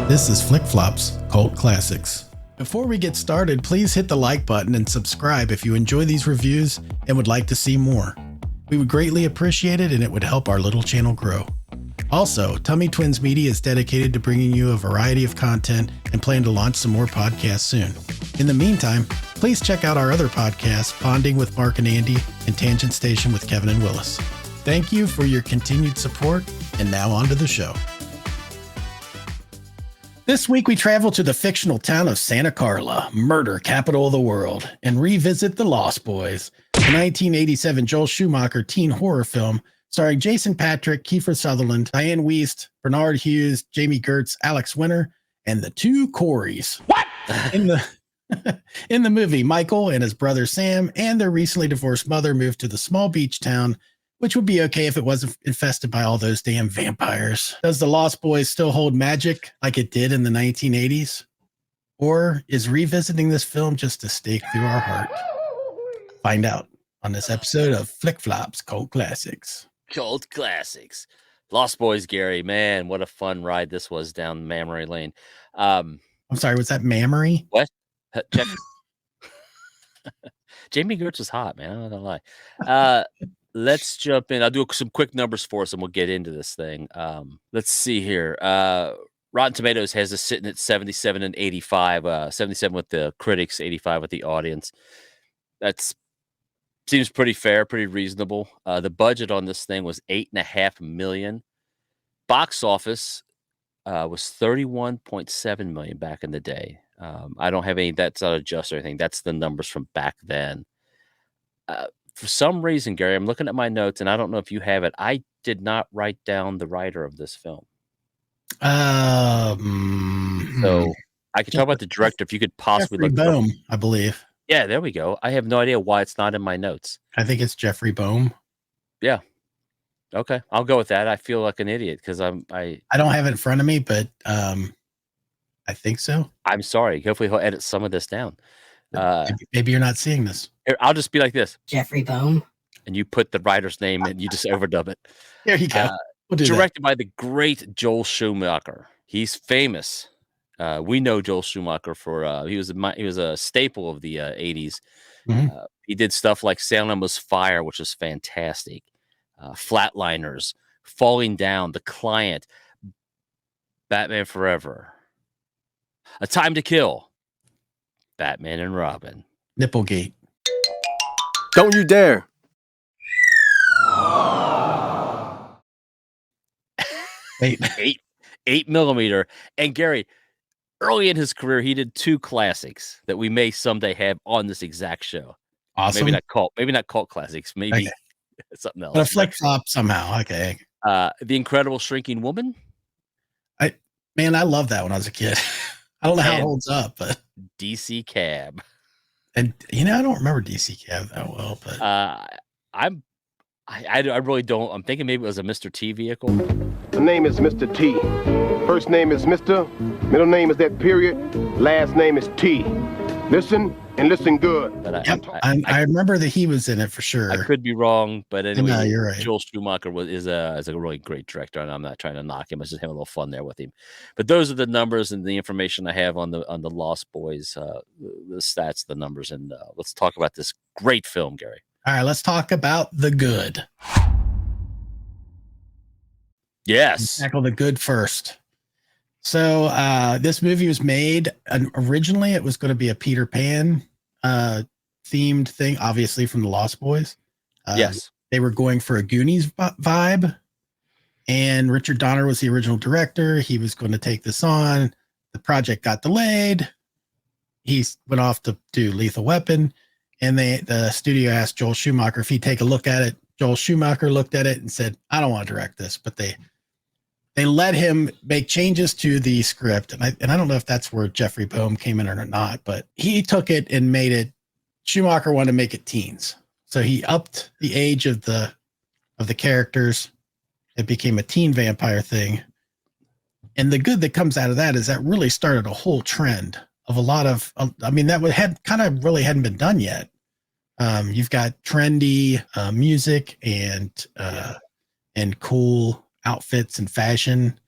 This is Flick Flops Cult Classics. Before we get started, please hit the like button and subscribe if you enjoy these reviews and would like to see more. We would greatly appreciate it, and it would help our little channel grow. Also, Tummy Twins Media is dedicated to bringing you a variety of content and plan to launch some more podcasts soon. In the meantime, please check out our other podcasts, Bonding with Mark and Andy and Tangent Station with Kevin and Willis. Thank you for your continued support, and now on to the show. This week we travel to the fictional town of Santa Carla, murder capital of the world, and revisit The Lost Boys, the 1987 Joel Schumacher teen horror film starring Jason Patric, Kiefer Sutherland, Dianne Wiest, Barnard Hughes, Jami Gertz, Alex Winter, and the two Coreys. What? In the movie, Michael and his brother Sam and their recently divorced mother moved to the small beach town, which would be okay if it wasn't infested by all those damn vampires. Does The Lost Boys still hold magic like it did in the 1980s? Or is revisiting this film just a stake through our heart? Find out on this episode of Flick Flops Cult Classics. Cult Classics. Lost Boys, Gary. Man, what a fun ride this was down memory lane. I'm sorry, was that Mammary? What? Check. Jami Gertz is hot, man. I'm not gonna lie. Let's jump in. I'll do some quick numbers for us and we'll get into this thing. Let's see here. Rotten Tomatoes has us sitting at 77 and 85. 77 with the critics, 85 with the audience. That's seems pretty fair, pretty reasonable. The budget on this thing was $8.5 million. Box office was $31.7 million back in the day. I don't have any. That's not adjusted or anything. That's the numbers from back then. For some reason, Gary, I'm looking at my notes, and I don't know if you have it. I did not write down the writer of this film. So I could talk about the director. If you could possibly Jeffrey look Boehm, I believe. Yeah, there we go. I have no idea why it's not in my notes. I think it's Jeffrey Boehm. Yeah. Okay, I'll go with that. I feel like an idiot because I don't have it in front of me, but I think so. I'm sorry. Hopefully he'll edit some of this down. Maybe you're not seeing this. Here, I'll just be like this. Jeffrey Boehm. And you put the writer's name and you just overdub it. There you go. Directed by the great Joel Schumacher. He's famous. We know Joel Schumacher for he was a staple of the 80s. Mm-hmm. He did stuff like Salem Was Fire, which was fantastic. Flatliners, Falling Down, The Client, Batman Forever, A Time to Kill, Batman and Robin, Nipplegate. Don't you dare. 8 millimeter. And Gary, early in his career, he did two classics that we may someday have on this exact show. Awesome. Maybe not cult classics. Maybe something else. But a flick flop somehow. Okay. The Incredible Shrinking Woman. I love that when I was a kid. I don't know how it holds up, but DC Cab. And I don't remember DC Cab that well, but I really don't. I'm thinking maybe it was a Mr. T vehicle. The name is Mr. T. First name is Mr. Middle name is that period. Last name is T. Listen and listen good. But I remember that he was in it for sure. I could be wrong, but anyway, no, you're right. Joel Schumacher is a really great director, and I'm not trying to knock him. I was just having a little fun there with him. But those are the numbers and the information I have on the Lost Boys, the stats, the numbers, and let's talk about this great film, Gary. All right, let's talk about the good. Yes, let's tackle the good first. So this movie was made, and originally it was going to be a Peter Pan themed thing, obviously from the Lost Boys. Yes. They were going for a Goonies vibe, and Richard Donner was the original director. He was going to take this on. The project got delayed. He went off to do Lethal Weapon, and the studio asked Joel Schumacher if he'd take a look at it. Joel Schumacher looked at it and said, I don't want to direct this, but they let him make changes to the script. And I don't know if that's where Jeffrey Boehm came in or not, but he took it and made it. Schumacher wanted to make it teens. So he upped the age of the characters. It became a teen vampire thing. And the good that comes out of that is that really started a whole trend of a lot of, that really hadn't been done yet. You've got trendy music and cool outfits and fashion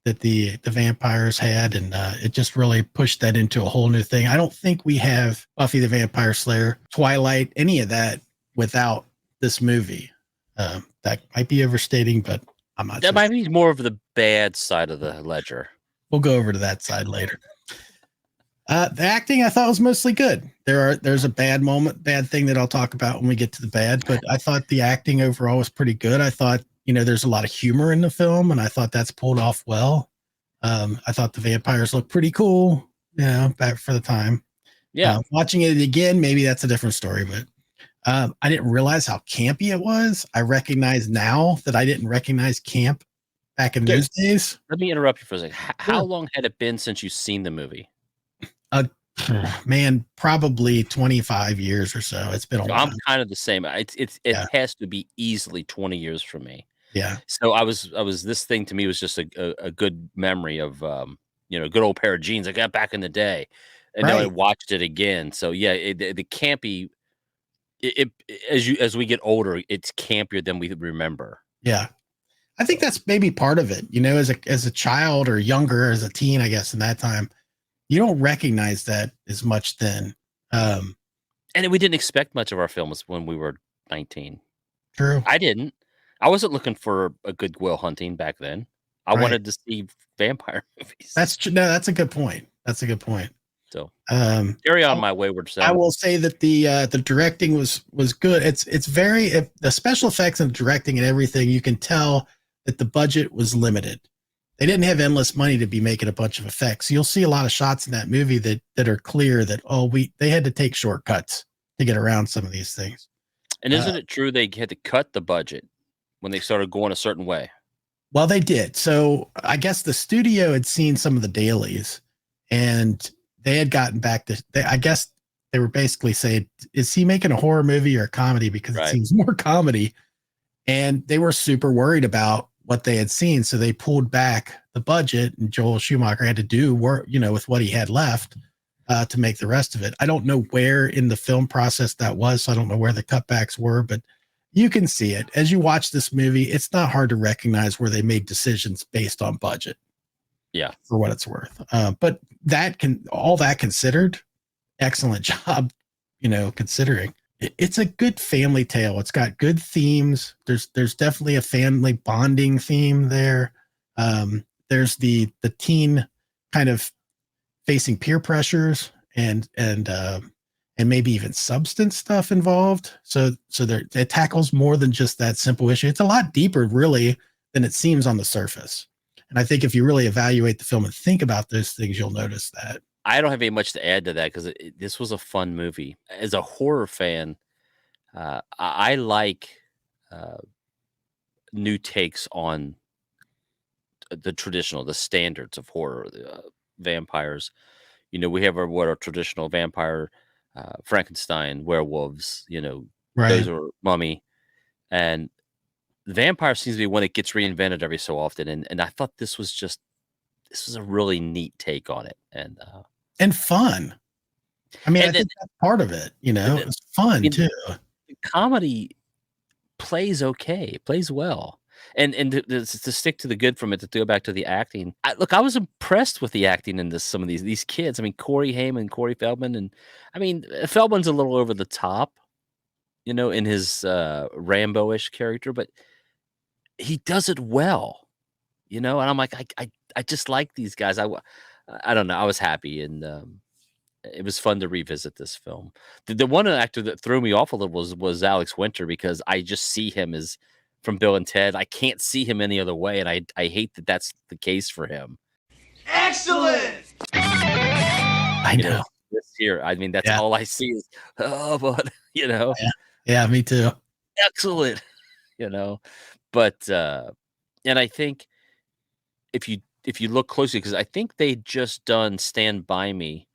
that the vampires had, and it just really pushed that into a whole new thing. I don't think we have Buffy the Vampire Slayer, Twilight, any of that without this movie. That might be overstating, but I'm not That sure. might be more of the bad side of the ledger. We'll go over to that side later. The acting I thought was mostly good. There's a bad thing that I'll talk about when we get to the bad, but I thought the acting overall was pretty good. I thought, there's a lot of humor in the film, and I thought that's pulled off well. I thought the vampires looked pretty cool, back for the time. Yeah. Watching it again, maybe that's a different story, but I didn't realize how campy it was. I recognize now that I didn't recognize camp back in those days. Let me interrupt you for a second. How long had it been since you've seen the movie? Man, probably 25 years or so. It's been a while. I'm kind of the same. It has to be easily 20 years for me. Yeah. So I was this thing to me was just a good memory of good old pair of jeans I got back in the day, and now I watched it again. So yeah, the campy. As we get older, it's campier than we remember. Yeah, I think that's maybe part of it. As a child or younger, as a teen, I guess in that time, you don't recognize that as much then. And we didn't expect much of our films when we were 19. True. I didn't. I wasn't looking for a Good Will Hunting back then. I wanted to see vampire movies. That's true. No, that's a good point. So carry on my wayward son. I will say that the directing was good. It's very the special effects and directing and everything. You can tell that the budget was limited. They didn't have endless money to be making a bunch of effects. You'll see a lot of shots in that movie that are clear that they had to take shortcuts to get around some of these things. And isn't it true they had to cut the budget when they started going a certain way? Well, they did. So I guess the studio had seen some of the dailies, and they had gotten back to. I guess they were basically saying, "Is he making a horror movie or a comedy?" Because it seems more comedy, and they were super worried about what they had seen, so they pulled back the budget, and Joel Schumacher had to do work, with what he had left to make the rest of it. I don't know where in the film process that was, so I don't know where the cutbacks were, but you can see it as you watch this movie. It's not hard to recognize where they made decisions based on budget. Yeah, for what it's worth. But all that considered, excellent job. Considering it's a good family tale. It's got good themes. There's definitely a family bonding theme there. There's the teen kind of facing peer pressures and maybe even substance stuff involved. So it tackles more than just that simple issue. It's a lot deeper, really, than it seems on the surface. And I think if you really evaluate the film and think about those things, you'll notice that. I don't have any much to add to that because this was a fun movie. As a horror fan, I like new takes on the traditional, the standards of horror, vampires. We have our traditional vampire, Frankenstein, werewolves. Those are Mummy, and vampire seems to be one that gets reinvented every so often. And I thought this was a really neat take on it, and fun. I mean, I think that's part of it. It's fun too. The comedy plays okay, plays well. And to stick to the good from it, to go back to the acting. I was impressed with the acting in some of these kids. I mean, Corey Haim and Corey Feldman, and I mean, Feldman's a little over the top, in his Rambo-ish character, but he does it well, and I'm like, I just like these guys. I don't know. I was happy, and it was fun to revisit this film. The one actor that threw me off a little was Alex Winter, because I just see him as from Bill and Ted. I can't see him any other way, and I hate that that's the case for him. Excellent. I know. This here, I mean, that's all I see is, but Yeah, me too. Excellent, but and I think if you look closely, because I think they just done Stand By Me.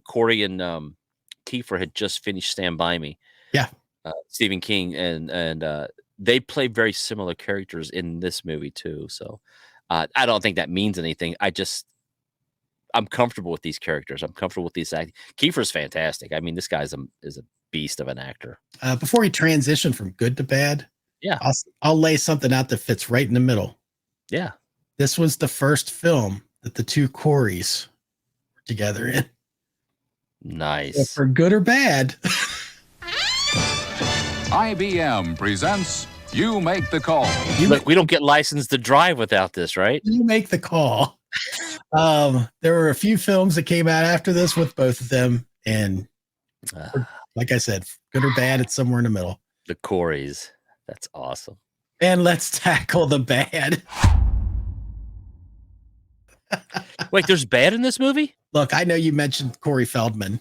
Corey and Kiefer had just finished Stand By Me. Yeah. Stephen King, and they play very similar characters in this movie too. So I don't think that means anything. I'm comfortable with these characters. I'm comfortable with these acting. Kiefer's fantastic. I mean, this guy is a beast of an actor. Before we transition from good to bad, I'll lay something out that fits right in the middle. Yeah. this was the first film that the two Coreys were together in. Nice. So for good or bad. IBM presents You Make the Call. Look, we don't get licensed to drive without this, right? You make the call. There were a few films that came out after this with both of them, and like I said, good or bad, it's somewhere in the middle. The Coreys. That's awesome. And let's tackle the bad. Wait, there's bad in this movie? Look, I know you mentioned Corey Feldman.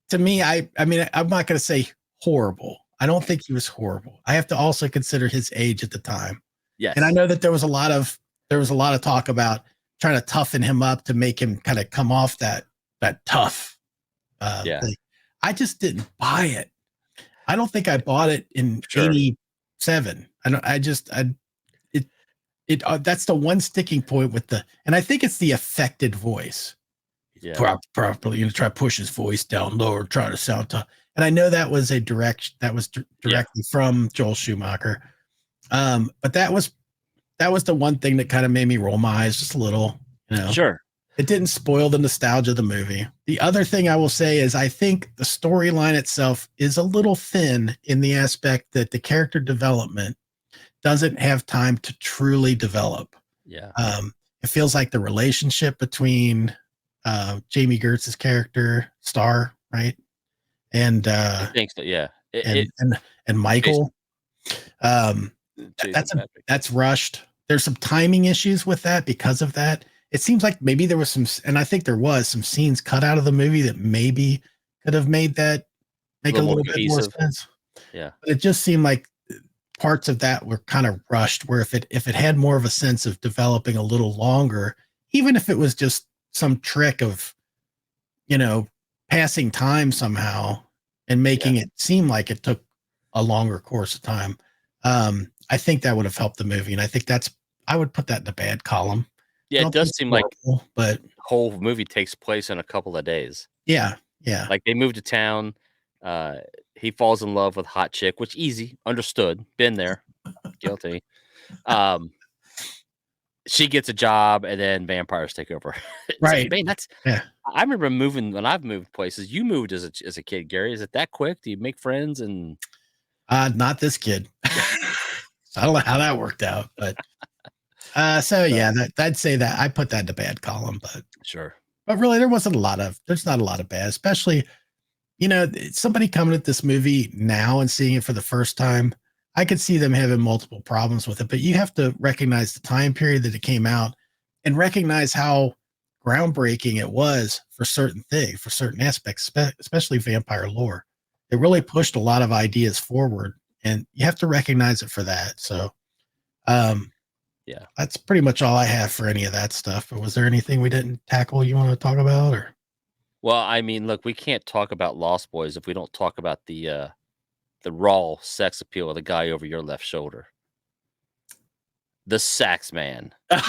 To me, I mean, I'm not going to say horrible. I don't think he was horrible. I have to also consider his age at the time. Yes. And I know that there was a lot of talk about trying to toughen him up to make him kind of come off that tough thing. I just didn't buy it. I don't think I bought it in 87. That's the one sticking point with and I think it's the affected voice. Yeah. Properly, try to push his voice down lower, try to sound tough. And I know that was directly from Joel Schumacher. But that was the one thing that kind of made me roll my eyes just a little, Sure. It didn't spoil the nostalgia of the movie. The other thing I will say is I think the storyline itself is a little thin in the aspect that the character development doesn't have time to truly develop. Yeah. It feels like the relationship between Jami Gertz's character, Star, right? And I think so, yeah. And Michael. That's rushed. There's some timing issues with that because of that. It seems like maybe there was and I think there was some scenes cut out of the movie that maybe could have made that make a little bit more sense. Yeah. But it just seemed like parts of that were kind of rushed, where if it had more of a sense of developing a little longer, even if it was just some trick of, passing time somehow and making it seem like it took a longer course of time. I think that would have helped the movie. And I think I would put that in the bad column. Yeah, it does seem like but the whole movie takes place in a couple of days. Yeah. Yeah. Like they move to town. He falls in love with hot chick, which easy, understood, been there, guilty. She gets a job, and then vampires take over. Right. Man, I remember moving when I've moved places. You moved as a kid, Gary. Is it that quick? Do you make friends? And not this kid. I don't know how that worked out, but I'd say that I put that in the bad column, but sure. But really, there's not a lot of bad, especially, somebody coming at this movie now and seeing it for the first time. I could see them having multiple problems with it, but you have to recognize the time period that it came out and recognize how groundbreaking it was for certain things, for certain aspects, especially vampire lore. It really pushed a lot of ideas forward, and you have to recognize it for that. So, that's pretty much all I have for any of that stuff. But was there anything we didn't tackle you want to talk about, or? Well, I mean, look, we can't talk about Lost Boys if we don't talk about the raw sex appeal of the guy over your left shoulder, the sax man. I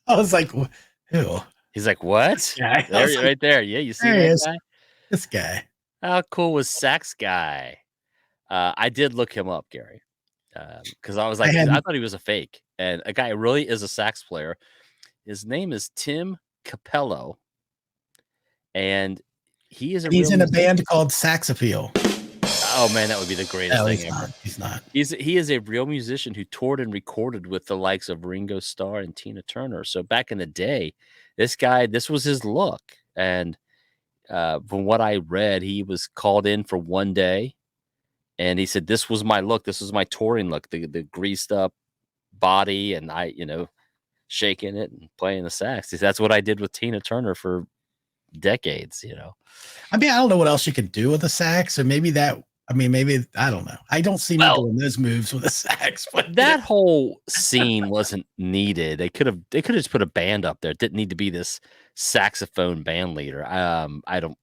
was like, who? He's like, what? Yeah, Right there. Yeah, you see that guy? This guy. How cool was Sax Guy? I did look him up, Gary, because I was like, I thought he was a fake, and a guy really is a sax player. His name is Tim Capello, and he's in a band called Sax Appeal. Oh man, that would be the greatest thing ever. He's not. He is a real musician who toured and recorded with the likes of Ringo Starr and Tina Turner. So back in the day, this was his look, and from what I read, he was called in for one day, and he said, "This was my look. This was my touring look. The greased up body, and I, shaking it and playing the sax. That's what I did with Tina Turner for decades. I mean, I don't know what else you could do with a sax, or maybe I don't know. I don't see me doing those moves with a sax. But that whole scene wasn't needed. They could have just put a band up there. It didn't need to be this saxophone band leader. I don't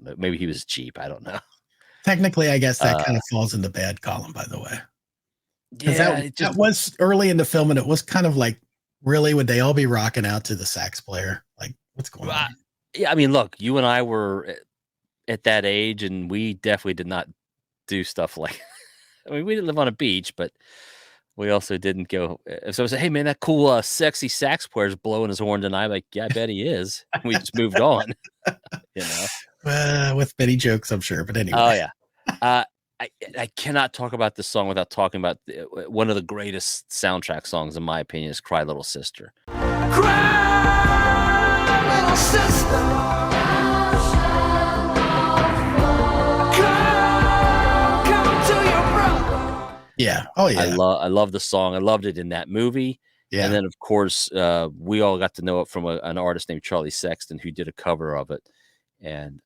know. Maybe he was cheap. I don't know. Technically, I guess that kind of falls in the bad column, by the way. Yeah, that was early in the film, and it was kind of like, really, would they all be rocking out to the sax player? Like, what's going on? Yeah, I mean, look, you and I were at that age, and we definitely did not do stuff like. I mean, we didn't live on a beach, but We also didn't go. If someone said, "Hey man, that cool, sexy sax player is blowing his horn tonight," I'm like, "Yeah, I bet he is." We just moved on. You know. With many jokes, I'm sure. But anyway. Oh yeah. I cannot talk about this song without talking about one of the greatest soundtrack songs, in my opinion, is "Cry Little Sister." Cry, little sister. Come to your brother. Yeah. Oh yeah. I love the song. I loved it in that movie. Yeah. And then of course we all got to know it from an artist named Charlie Sexton, who did a cover of it. And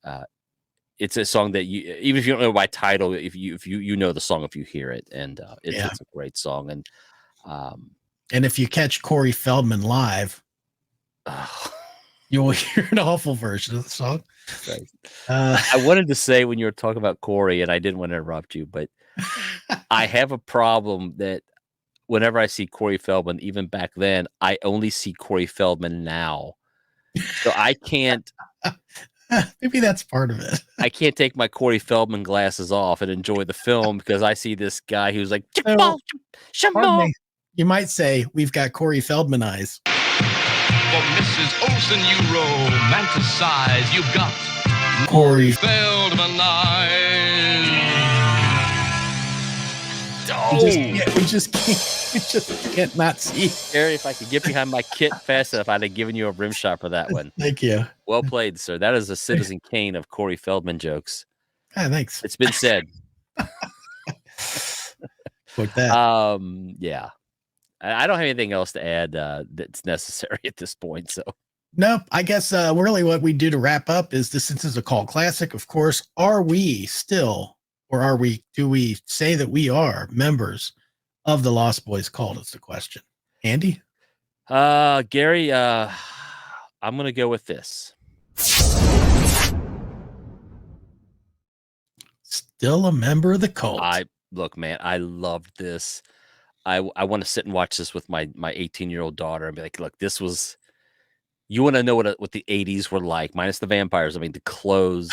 it's a song that you, even if you don't know by title, if you know the song if you hear it, and it's a great song. And if you catch Corey Feldman live, you will hear an awful version of the song. Right. I wanted to say when you were talking about Corey, and I didn't want to interrupt you, but I have a problem that whenever I see Corey Feldman, even back then, I only see Corey Feldman now. So I can't. Maybe that's part of it. I can't take my Corey Feldman glasses off and enjoy the film because I see this guy who's like, Pardon me. You might say we've got Corey Feldman eyes. For Mrs. Olsen, you romanticize. You've got Corey Feldman eyes. We just can't not see. Gary, if I could get behind my kit fast enough, I'd have given you a rim shot for that one. Thank you. Well played, sir. That is a Citizen Kane of Corey Feldman jokes. Ah, thanks. It's been said. Like that. Yeah. I don't have anything else to add that's necessary at this point. So Nope. I guess really what we do to wrap up is this. Since it's a cult classic, of course, are we still, or do we say that we are members of the Lost Boys cult? Is the question. Andy? Gary, I'm gonna go with this. Still a member of the cult. Look, man, I loved this. I want to sit and watch this with my 18-year-old daughter and be like, look, this was, you want to know what the 80s were like, minus the vampires. I mean, the clothes.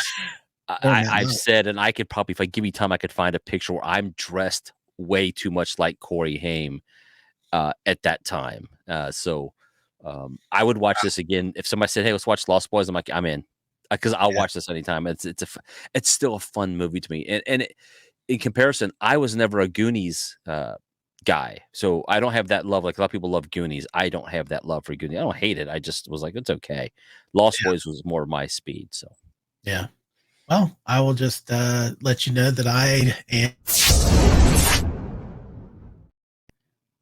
I've said, and I could probably, if I give you time, I could find a picture where I'm dressed way too much like Corey Haim at that time. So I would watch this again. If somebody said, hey, let's watch Lost Boys, I'm like, I'm in, because I'll watch this anytime. It's still a fun movie to me. And in comparison, I was never a Goonies guy, so I don't have that love. Like a lot of people love Goonies, I don't have that love for Goonies. I don't hate it. I just was like, it's okay. Lost Boys was more my speed. So yeah. Well, I will just let you know that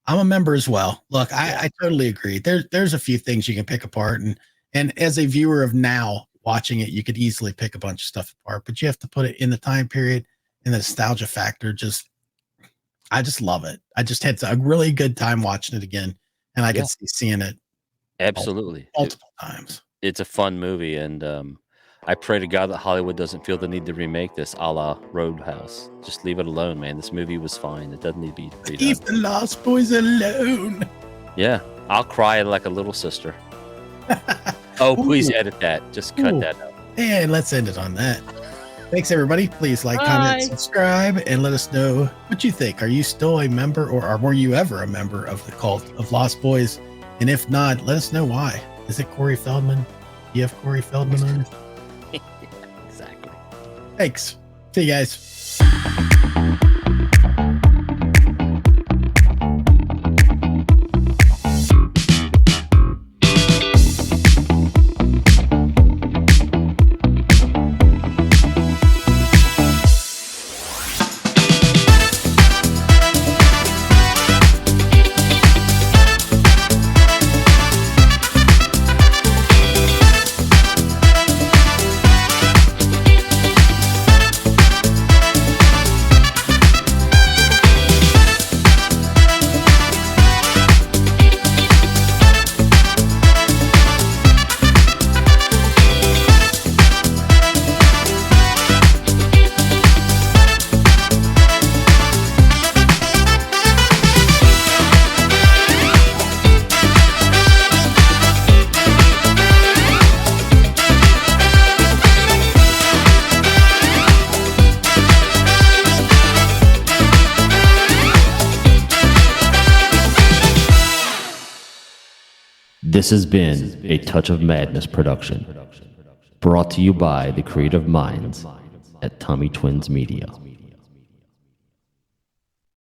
I'm a member as well. Look, I totally agree. There's a few things you can pick apart, and as a viewer of now watching it, you could easily pick a bunch of stuff apart, but you have to put it in the time period and the nostalgia factor. I just love it. I just had a really good time watching it again, and I could see seeing it absolutely multiple times. It's a fun movie, and I pray to God that Hollywood doesn't feel the need to remake this a la Roadhouse. Just leave it alone, man. This movie was fine. It doesn't need to be redone. Leave the Lost Boys alone. Yeah, I'll cry like a little sister. Oh, please edit that. Just cut that out. And let's end it on that. Thanks, everybody. Please like, comment, subscribe, and let us know what you think. Are you still a member, or were you ever a member of the cult of Lost Boys? And if not, let us know why. Is it Corey Feldman? Do you have Corey Feldman on it? Exactly. Thanks. See you guys. This has been a Touch of Madness production, brought to you by the creative minds at Tommy Twins Media.